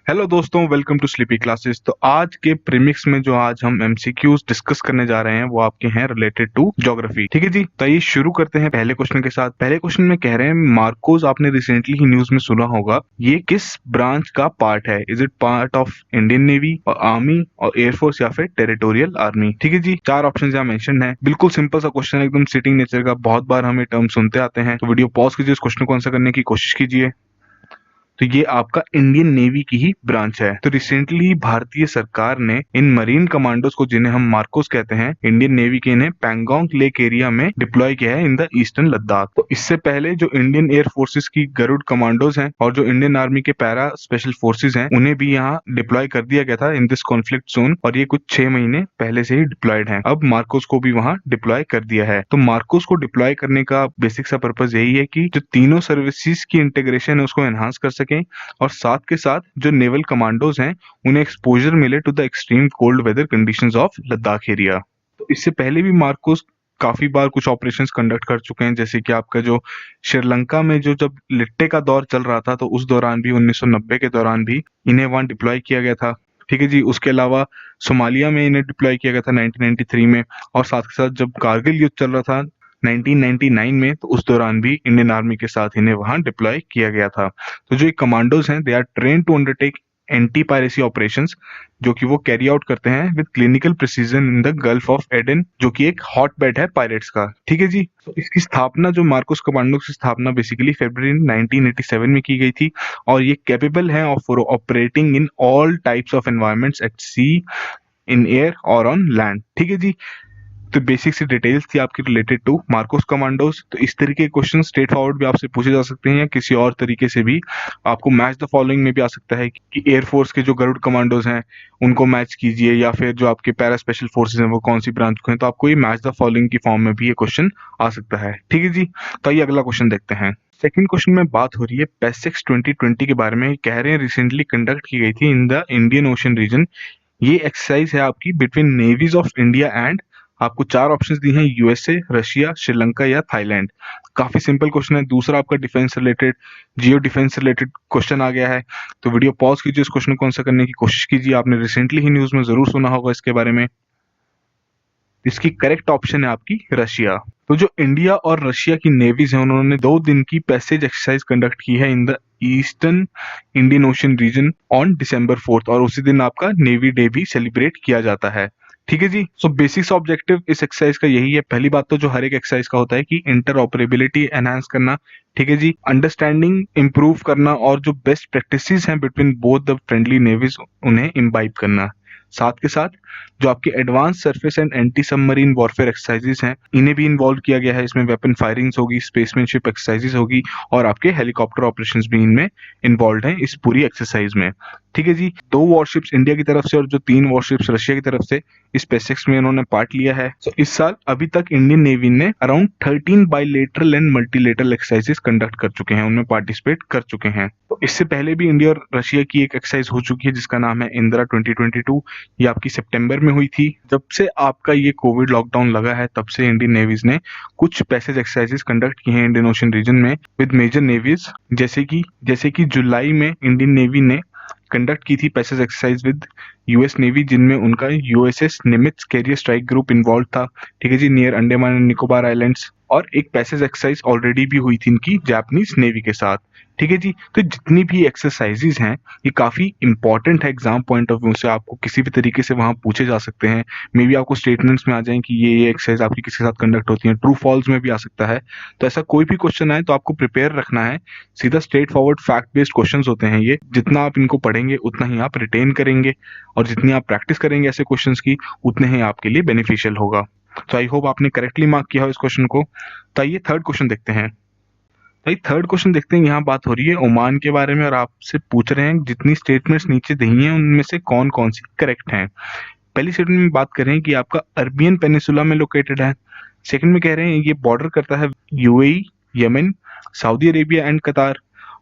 Hello दोस्तों, welcome to sleepy classes. तो आज के प्रीमिक्स में जो आज हम एमसीक्यूज डिस्कस करने जा रहे हैं वो आपके हैं रिलेटेड टू ज्योग्राफी। ठीक है जी, तो ये शुरू करते हैं पहले क्वेश्चन के साथ। पहले क्वेश्चन में कह रहे हैं मार्कोस, आपने रिसेंटली ही न्यूज में सुना होगा, ये किस ब्रांच का पार्ट है? Is it part of Indian navy और आर्मी और एयरफोर्स या फिर टेरिटोरियल आर्मी? ठीक है जी, चार ऑप्शन यहाँ मेंशन है। बिल्कुल सिंपल सा क्वेश्चन है, एकदम सिटिंग नेचर का। बहुत बार हम ये टर्म सुनते आते हैं, तो वीडियो पॉज कीजिए, इस क्वेश्चन को आंसर करने की कोशिश कीजिए। तो ये आपका इंडियन नेवी की ही ब्रांच है। तो रिसेंटली भारतीय सरकार ने इन मरीन कमांडोज को, जिन्हें हम मार्कोस कहते हैं, इंडियन नेवी के, इन्हें पैंगोंग लेक एरिया में डिप्लॉय किया है इन द ईस्टर्न लद्दाख। तो इससे पहले जो इंडियन एयर फोर्सेस की गरुड़ कमांडोज हैं और जो इंडियन आर्मी के पैरा स्पेशल फोर्सेज हैं, उन्हें भी यहाँ डिप्लॉय कर दिया गया था इन दिस कॉन्फ्लिक्ट जोन, और ये कुछ 6 महीने पहले से ही डिप्लॉयड है। अब मार्कोस को भी वहां डिप्लॉय कर दिया है। तो मार्कोस को डिप्लॉय करने का बेसिक सा पर्पज यही है कि जो तीनों सर्विसेज की इंटीग्रेशन है उसको एनहांस कर सके, और साथ के साथ जो नेवल कमांडोज हैं उन्हें एक्सपोजर मिले to the extreme cold weather conditions of Ladakh area. तो इससे पहले भी मार्कोस काफी बार कुछ ऑपरेशंस कंडक्ट कर चुके हैं, जैसे कि आपका जो श्रीलंका में जो जब लिट्टे का दौर चल रहा था, तो उस दौरान भी 1990 के दौरान भी इन्हें वहां डिप्लॉय किया गया था। ठीक है जी, उसके अलावा सोमालिया में इन्हें डिप्लॉय किया गया था 1993 में, और साथ के साथ जब कारगिल युद्ध चल रहा था 1999 में, तो उस दौरान भी इंडियन आर्मी के साथ इन्हें वहां डिप्लॉय किया गया था। तो जो ये कमांडोज हैं, they are train to undertake anti piracy operations, जो कि वो कैरी आउट करते हैं with clinical precision in the gulf of Aden, जो कि एक हॉट बेड है पायरेट्स का। ठीक है जी, तो इसकी स्थापना, जो मार्कोस कमांडो की स्थापना बेसिकली फरवरी 1987 में की गई थी, और ये कैपेबल है of operating in all types of environments at sea, in air और ऑन लैंड। ठीक है जी, तो बेसिक सी डिटेल्स थी आपकी रिलेटेड टू मार्कोस कमांडोज। तो इस तरीके के क्वेश्चन स्ट्रेट फॉरवर्ड भी आपसे पूछे जा सकते हैं, या किसी और तरीके से भी आपको मैच द फॉलोइंग में भी आ सकता है कि एयरफोर्स के जो गरुड़ कमांडोज हैं उनको मैच कीजिए, या फिर जो आपके पैरा स्पेशल फोर्सेज हैं वो कौन सी ब्रांच को हैं। तो आपको ये मैच द फॉलोइंग की फॉर्म में भी ये क्वेश्चन आ सकता है। ठीक है जी, तो आइए अगला क्वेश्चन देखते हैं। सेकंड क्वेश्चन में बात हो रही है पैसिक्स 2020 के बारे में। कह रहे हैं रिसेंटली कंडक्ट की गई थी in the Indian ocean region. ये एक्सरसाइज है आपकी between navies of India and, आपको चार ऑप्शंस दी हैं, यूएसए, रशिया, श्रीलंका या थाईलैंड। काफी सिंपल क्वेश्चन है। दूसरा आपका डिफेंस रिलेटेड, जियो डिफेंस रिलेटेड क्वेश्चन आ गया है। तो वीडियो पॉज कीजिए, इस क्वेश्चन को आंसर करने की कोशिश कीजिए। आपने रिसेंटली ही न्यूज में जरूर सुना होगा इसके बारे में। इसकी करेक्ट ऑप्शन है आपकी रशिया। तो जो इंडिया और रशिया की नेवीज हैं, उन्होंने 2 दिन की पैसेज एक्सरसाइज कंडक्ट की है in the eastern Indian ocean region on December 4, और उसी दिन आपका नेवी डे भी सेलिब्रेट किया जाता है। ठीक है जी, सो बेसिक ऑब्जेक्टिव इस एक्सरसाइज का यही है। पहली बात तो जो हर एक एक्सरसाइज का होता है कि इंटरऑपरेबिलिटी एनहांस करना, ठीक है जी, अंडरस्टैंडिंग इंप्रूव करना, और जो बेस्ट प्रैक्टिसेस हैं between both the friendly navies उन्हें इम्बाइब करना। साथ के साथ जो आपके advance surface and anti submarine warfare exercises हैं, इन्हें भी इन्वॉल्व किया गया है। इसमें वेपन फायरिंग्स होगी, स्पेसमैनशिप एक्सरसाइजेस होगी, और आपके हेलीकॉप्टर ऑपरेशंस भी इनमें इन्वॉल्व हैं इस पूरी एक्सरसाइज में। ठीक है जी, 2 वॉरशिप्स इंडिया की तरफ से और जो 3 वॉरशिप्स रशिया की तरफ से इस पैसिक्स में इन्होंने पार्ट लिया है। तो इस साल अभी तक इंडियन नेवी ने around 13 bilateral and multilateral exercises conduct कर चुके हैं, उनमें पार्टिसिपेट कर चुके हैं। तो इससे पहले भी इंडिया और रशिया की एक एक्सरसाइज हो चुकी है जिसका नाम है इंदिरा 2022। ये आपकी सितंबर में हुई थी। जब से आपका ये कोविड लॉकडाउन लगा है, तब से इंडियन नेवीज ने कुछ पैसेज एक्सरसाइजेस कंडक्ट की हैं इंडियन ओशन रीजन में विद मेजर नेवीज, जैसे कि जुलाई में इंडियन नेवी ने कंडक्ट की थी passage exercise with US navy, जिनमें उनका USS Nimitz carrier strike group involve था। ठीक है जी, near Andaman and Nicobar islands. और एक पैसेज एक्सरसाइज ऑलरेडी भी हुई थी इनकी जापानीज नेवी के साथ। ठीक है जी, तो जितनी भी एक्सरसाइजेज हैं ये काफी इंपॉर्टेंट है एग्जाम पॉइंट ऑफ व्यू से। आपको किसी भी तरीके से वहां पूछे जा सकते हैं। मे बी आपको स्टेटमेंट्स में आ जाए कि ये एक्सरसाइज आपकी किसके साथ कंडक्ट होती है, ट्रू फॉल्स में भी आ सकता है। तो ऐसा कोई भी क्वेश्चन आए तो आपको प्रिपेयर रखना है। सीधा straight forward fact based questions होते हैं ये। जितना आप इनको पढ़ेंगे उतना ही आप रिटेन करेंगे, और जितनी आप प्रैक्टिस करेंगे ऐसे क्वेश्चंस की, उतने ही आपके लिए बेनिफिशियल होगा। तो आई होप आपने करेक्टली मार्क किया हो इस क्वेश्चन को। तो आइए थर्ड क्वेश्चन देखते हैं। भाई थर्ड क्वेश्चन देखते हैं। यहाँ बात हो रही है ओमान के बारे में, और आपसे पूछ रहे हैं जितनी स्टेटमेंट्स नीचे दी हैं उनमें से कौन कौन सी करेक्ट हैं। पहली स्टेटमेंट में बात करें कि आपका अरबियन पेनिसुला में लोकेटेड है। सेकंड में कह रहे हैं ये बॉर्डर करता है UAE, Yemen, Saudi Arabia and कतार।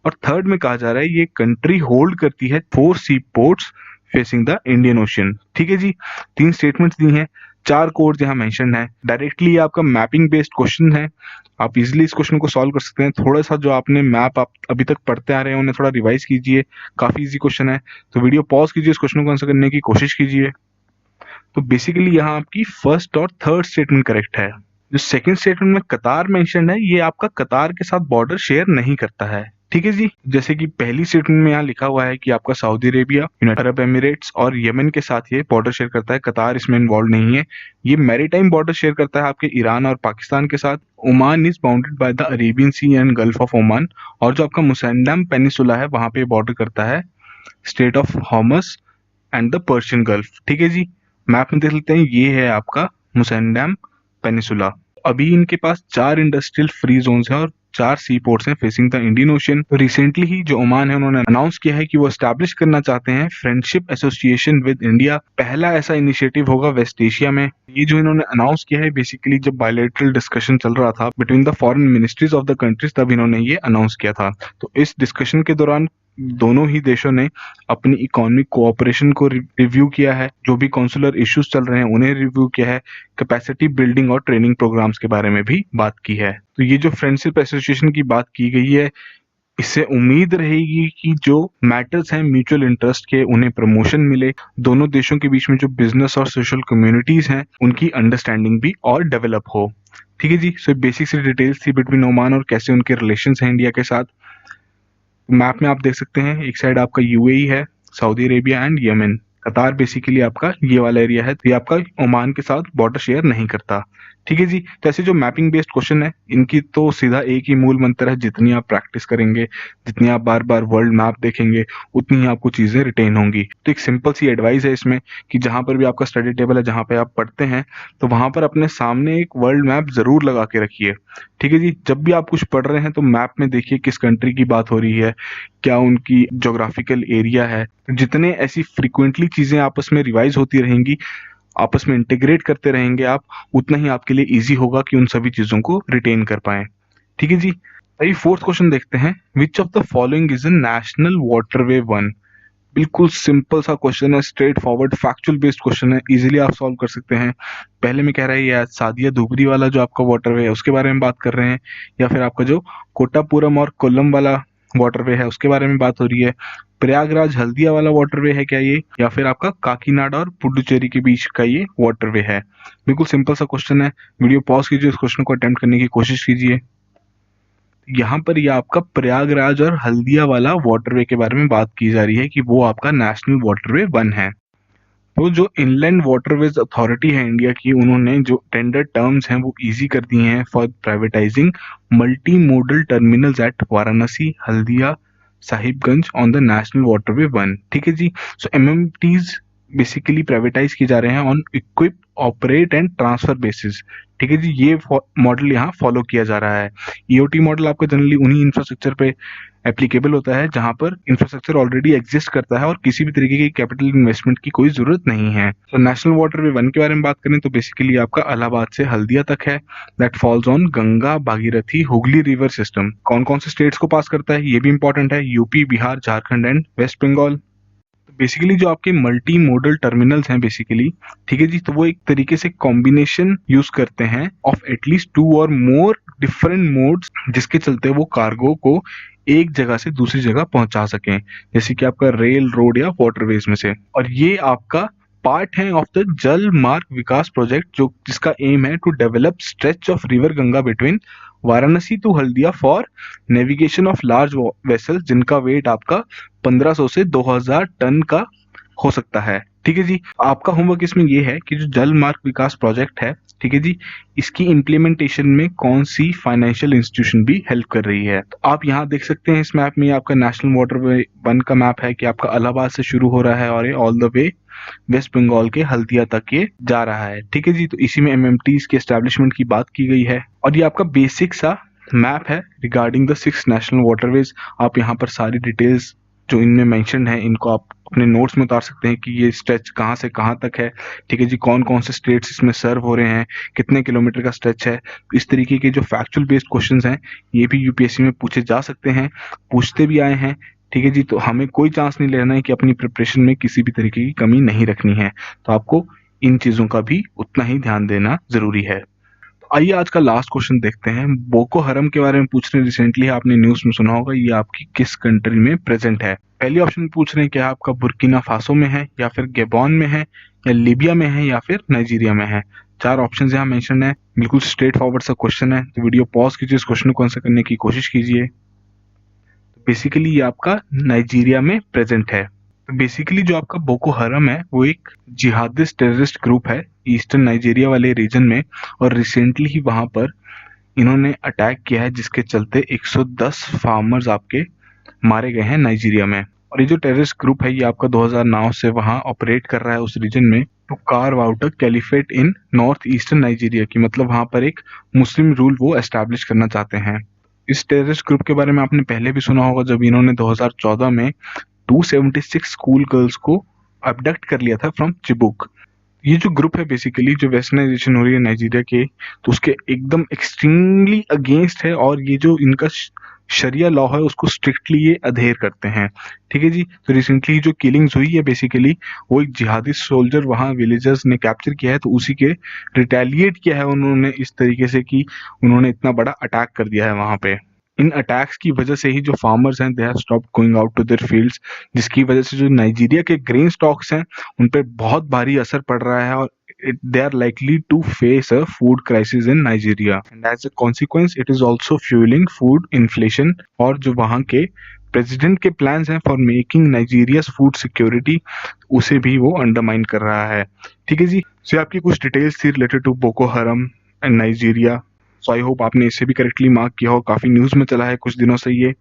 और थर्ड में कहा जा रहा है ये कंट्री होल्ड करती है 4 sea ports facing the Indian Ocean. ठीक है जी, 3 स्टेटमेंट्स दी हैं। 4 कोड्स यहाँ मेंशन है। डायरेक्टली आपका मैपिंग बेस्ड क्वेश्चन है, आप इजीली इस क्वेश्चन को सॉल्व कर सकते हैं। थोड़ा सा जो आपने मैप आप अभी तक पढ़ते आ रहे हैं उन्हें थोड़ा रिवाइज कीजिए, काफी इजी क्वेश्चन है। तो वीडियो पॉज कीजिए, इस क्वेश्चन को आंसर करने की कोशिश कीजिए। तो बेसिकली यहाँ आपकी फर्स्ट और थर्ड स्टेटमेंट करेक्ट है। जो सेकंड स्टेटमेंट में कतार मेंशन है, ये आपका कतार के साथ बॉर्डर शेयर नहीं करता है, ठीक है जी। जैसे कि पहली स्टेटमेंट में यहाँ लिखा हुआ है कि आपका Saudi Arabia, United Arab Emirates और यमन के साथ ये बॉर्डर शेयर करता है, कतार इसमें इन्वॉल्व नहीं है। ये मैरीटाइम बॉर्डर शेयर करता है आपके ईरान और पाकिस्तान के साथ। Oman is bounded by the Arabian sea and gulf of Oman, और जो आपका मुसैंडम पेनिसुला है वहां पे बॉर्डर करता है strait of Hormuz and the Persian Gulf, ठीक है जी। मैप में देख लेते हैं, ये है आपका मुसैंडम पेनिसुला। अभी इनके पास 4 इंडस्ट्रियल फ्री जोन्स हैं और 4 सी पोर्ट्स हैं फेसिंग द इंडियन ओशन। तो रिसेंटली ही जो ओमान है उन्होंने अनाउंस किया है कि वो एस्टैब्लिश करना चाहते हैं फ्रेंडशिप एसोसिएशन विद इंडिया। पहला ऐसा इनिशिएटिव होगा वेस्ट एशिया में। ये जो इन्होंने अनाउंस किया है, बेसिकली जब बायलैटरल डिस्कशन चल रहा था between the foreign ministries of the countries, तब इन्होंने ये अनाउंस किया था। तो इस डिस्कशन के दौरान दोनों ही देशों ने अपनी इकोनॉमिक कोऑपरेशन को रिव्यू किया है, जो भी कॉन्सुलर इश्यूज चल रहे हैं उन्हें रिव्यू किया है, कैपेसिटी बिल्डिंग और ट्रेनिंग प्रोग्राम्स के बारे में भी बात की है। तो ये जो फ्रेंडशिप एसोसिएशन की बात की गई है, इससे उम्मीद रहेगी कि जो मैटर्स हैं म्यूचुअल इंटरेस्ट के, उन्हें प्रमोशन मिले। दोनों देशों के बीच में जो बिजनेस और सोशल कम्युनिटीज हैं उनकी अंडरस्टैंडिंग भी और डेवलप हो, ठीक है जी। सो बेसिक सी डिटेल्स थी बिटवीन ओमान और कैसे उनके रिलेशंस हैं इंडिया के साथ। मैप में आप देख सकते हैं, एक साइड आपका यूएई है, सऊदी अरेबिया एंड यमन। कतार बेसिकली आपका ये वाला एरिया है, तो ये आपका ओमान के साथ बॉर्डर शेयर नहीं करता, ठीक है जी। तो ऐसे जो मैपिंग बेस्ड क्वेश्चन है, इनकी तो सीधा एक ही मूल मंत्र है, जितनी आप प्रैक्टिस करेंगे, जितनी आप बार बार वर्ल्ड मैप देखेंगे, उतनी ही आपको चीजें रिटेन होंगी। तो एक सिंपल सी एडवाइस है इसमें कि जहां पर भी आपका स्टडी टेबल है, जहां पे आप पढ़ते हैं, तो वहां पर अपने सामने एक वर्ल्ड मैप जरूर लगा के रखिए, ठीक है जी। जब भी आप कुछ पढ़ रहे हैं तो मैप में देखिए किस कंट्री की बात हो रही है, क्या उनकी ज्योग्राफिकल एरिया है। जितने ऐसी फ्रीक्वेंटली चीजें आपस में रिवाइज होती रहेंगी, आपस में इंटीग्रेट करते रहेंगे आप, उतना ही आपके लिए इजी होगा कि उन सभी चीजों को रिटेन कर पाए, ठीक है जी। अभी फोर्थ क्वेश्चन देखते हैं, which of the following is a national waterway one. बिल्कुल सिंपल सा क्वेश्चन है, straight forward factual based question है, इजीली आप सॉल्व कर सकते हैं। पहले में कह रहा है ये सादिया धुबरी वाला जो आपका वाटरवे है उसके बारे में बात कर रहे हैं, या फिर आपका जो कोटापुरम और कोल्लम वाला वाटरवे है उसके बारे में बात हो रही है। प्रयागराज हल्दिया वाला वाटरवे है क्या ये, या फिर आपका काकीनाडा और पुडुचेरी के बीच का ये वाटरवे है। बिल्कुल सिंपल सा क्वेश्चन है, वीडियो पॉज कीजिए, इस क्वेश्चन को अटेम्प्ट करने की कोशिश कीजिए। यहाँ पर ये आपका प्रयागराज और हल्दिया वाला वाटरवे के बारे में बात की जा रही है कि वो आपका नेशनल वाटरवे 1 है। तो जो इनलैंड वाटरवेज अथॉरिटी है इंडिया की, उन्होंने जो टेंडर टर्म्स हैं वो इजी कर दिए हैं for privatising multi modal terminals at Varanasi, Haldia, Sahibganj on the national waterway 1, ठीक है जी। सो एमएमटीज बेसिकली प्राइवेटाइज किए जा रहे हैं on equip, operate and transfer basis, ठीक है जी। ये मॉडल यहाँ फॉलो किया जा रहा है। ईओटी मॉडल आपका जनरली उन्हीं इंफ्रास्ट्रक्चर पे एप्लीकेबल होता है जहां पर इंफ्रास्ट्रक्चर ऑलरेडी एग्जिस्ट करता है और किसी भी तरीके की कैपिटल इन्वेस्टमेंट की कोई जरूरत नहीं है। तो नेशनल वाटरवे 1 के बारे में बात करें तो बेसिकली आपका इलाहाबाद से हल्दिया तक है, that falls on Ganga Bhagirathi Hooghly river system. कौन कौन से स्टेट्स को पास करता है ये भी इंपॉर्टेंट है, UP, Bihar, Jharkhand and West Bengal. Basically जो आपके मल्टी मोडल टर्मिनल्स हैं बेसिकली, ठीक है जी, तो वो एक तरीके से कॉम्बिनेशन यूज करते हैं ऑफ एटलीस्ट 2 और मोर डिफरेंट मोड्स, जिसके चलते वो कार्गो को एक जगह से दूसरी जगह पहुंचा सकें, जैसे कि आपका रेल, रोड या वाटरवेज में से। और ये आपका पार्ट है ऑफ द जल मार्ग विकास प्रोजेक्ट, जो जिसका एम है to develop stretch of river Ganga between Varanasi to Haldia for navigation of large vessels, जिनका वेट आपका 1500 से 2000 टन का हो सकता है, ठीक है जी। आपका होमवर्क इसमें ये है कि जो जल मार्ग विकास प्रोजेक्ट है, ठीक है जी, इसकी इम्प्लीमेंटेशन में कौन सी फाइनेंशियल इंस्टीट्यूशन भी हेल्प कर रही है। तो आप यहाँ देख सकते हैं इस मैप में आपका नेशनल वाटरवे 1 का मैप है कि आपका इलाहाबाद से शुरू हो रहा है और ये all the way West Bengal के हल्दिया तक ये जा रहा है, ठीक है जी। तो इसी में एमएमटीज के एस्टेब्लिशमेंट की बात की गई है और ये आपका बेसिक सा मैप है रिगार्डिंग द 6 नेशनल वाटरवेज। आप यहाँ पर सारी डिटेल्स जो इनमें मेंशन है इनको आप अपने नोट्स में उतार सकते हैं कि ये स्ट्रेच कहाँ से कहाँ तक है, ठीक है जी, कौन कौन से स्टेट्स इसमें सर्व हो रहे हैं, कितने किलोमीटर का स्ट्रेच है। इस तरीके के जो फैक्चुअल बेस्ड क्वेश्चंस हैं ये भी यूपीएससी में पूछे जा सकते हैं, पूछते भी आए हैं, ठीक है जी। तो हमें कोई चांस नहीं लेना है कि अपनी प्रिपरेशन में किसी भी तरीके की कमी नहीं रखनी है। तो आपको इन चीजों का भी उतना ही ध्यान देना जरूरी है। तो आइए आज का लास्ट क्वेश्चन देखते हैं। बोको हरम के बारे में पूछ रहे हैं, रिसेंटली आपने न्यूज में सुना होगा, ये आपकी किस कंट्री में प्रेजेंट है। पहले ऑप्शन पूछ रहे हैं कि आपका बुर्किना फासो में है, या फिर गैबोन में है, या लीबिया में है, या फिर नाइजीरिया में है। चार ऑप्शन यहाँ मेंशन है, बिल्कुल स्ट्रेट फॉरवर्ड सा क्वेश्चन है, तो वीडियो पॉज कीजिए, इस क्वेश्चन को आंसर करने की कोशिश कीजिए। बेसिकली ये आपका नाइजीरिया में प्रेजेंट है। तो बेसिकली जो आपका बोको हरम है वो एक जिहादिस्ट टेररिस्ट ग्रुप है ईस्टर्न नाइजीरिया वाले रीजन में, और रिसेंटली ही वहां पर इन्होंने अटैक किया है जिसके चलते 110 फार्मर्स आपके मारे गए हैं नाइजीरिया में। और ये जो टेररिस्ट ग्रुप है ये आपका 2009 से वहां ऑपरेट कर रहा है उस रीजन में, to carve out a caliphate in north eastern Nigeria की, मतलब वहां पर एक मुस्लिम रूल वो एस्टैब्लिश करना चाहते हैं। इस टेररिस्ट ग्रुप के बारे में आपने पहले भी सुना होगा, जब इन्होंने 2014 में 276 स्कूल गर्ल्स को अबडक्ट कर लिया था फ्रॉम चिबुक। ये जो ग्रुप है बेसिकली जो वेस्टर्नाइजेशन हो रही है नाइजीरिया के, तो उसके एकदम एक्सट्रीमली अगेंस्ट है, और ये जो इनका शरिया लॉ है उसको स्ट्रिक्टली ये अधेर करते हैं। ठीक है जी। तो रिसेंटली जो किलिंग्स हुई है बेसिकली वो एक जिहादी सोल्जर वहां विलेजर्स ने कैप्चर किया है, तो उसी के रिटेलिएट किया है उन्होंने इस तरीके से कि उन्होंने इतना बड़ा अटैक कर दिया है वहां पे। इन अटैक्स की वजह से ही जो फार्मर्स हैं they have stopped going out to their fields, जिसकी वजह से जो नाइजीरिया के ग्रेन स्टॉक्स हैं उन पे बहुत भारी असर पड़ रहा है, और they are likely to face a food crisis in Nigeria, and as a consequence it is also fueling food inflation। और जो वहाँ के प्रेसिडेंट के प्लान्स हैं फॉर मेकिंग नाइजीरियाज फूड सिक्योरिटी, उसे भी वो अंडरमाइन कर रहा है। ठीक है जी। सो आपकी कुछ डिटेल्स थी related to Boko Haram and Nigeria. So I hope आपने इसे भी करेक्टली मार्क किया हो, काफी न्यूज में चला है कुछ दिनों से ये।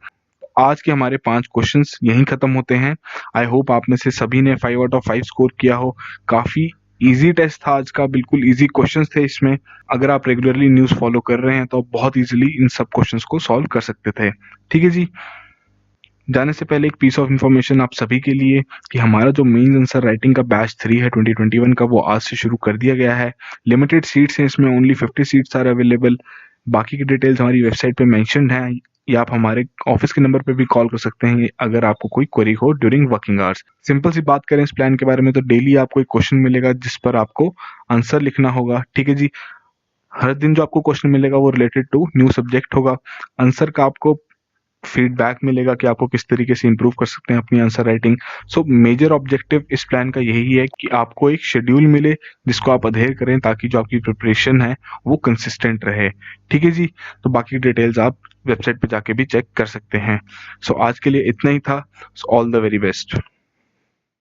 आज के हमारे 5 क्वेश्चंस यहीं खत्म होते हैं। आई होप आप में से सभी ने 5 आउट ऑफ 5 स्कोर किया हो। काफी इजी टेस्ट था आज का, बिल्कुल इजी क्वेश्चंस थे इसमें। अगर आप रेगुलरली न्यूज फॉलो कर रहे हैं तो आप बहुत इजीली इन सब क्वेश्चंस को सॉल्व कर सकते थे। ठीक है जी। जाने से पहले एक पीस ऑफ इन्फॉर्मेशन आप सभी के लिए कि हमारा जो मेंस आंसर राइटिंग का बैच 3 है 2021 का, वो आज से शुरू कर दिया गया है। लिमिटेड सीट्स हैं इसमें, ओनली 50 सीट्स आर अवेलेबल। बाकी की डिटेल्स हमारी वेबसाइट पे मेंशन्ड है, या आप हमारे ऑफिस के नंबर पे भी कॉल कर सकते हैं अगर आपको कोई क्वेरी हो ड्यूरिंग वर्किंग आवर्स। सिंपल सी बात करें इस प्लान के बारे में, तो डेली आपको एक क्वेश्चन मिलेगा जिस पर आपको आंसर लिखना होगा। ठीक है जी। हर दिन जो आपको क्वेश्चन मिलेगा वो रिलेटेड टू न्यू सब्जेक्ट होगा। आंसर का आपको फीडबैक मिलेगा कि आपको किस तरीके से इंप्रूव कर सकते हैं अपनी answer writing. So major objective इस प्लान का यही है कि आपको एक शेड्यूल मिले जिसको आप अधेर करें, ताकि जो आपकी प्रिपरेशन है वो कंसिस्टेंट रहे। ठीक है जी। तो बाकी डिटेल्स आप वेबसाइट पे जाके भी चेक कर सकते हैं। सो आज के लिए इतना ही था। So all the very best.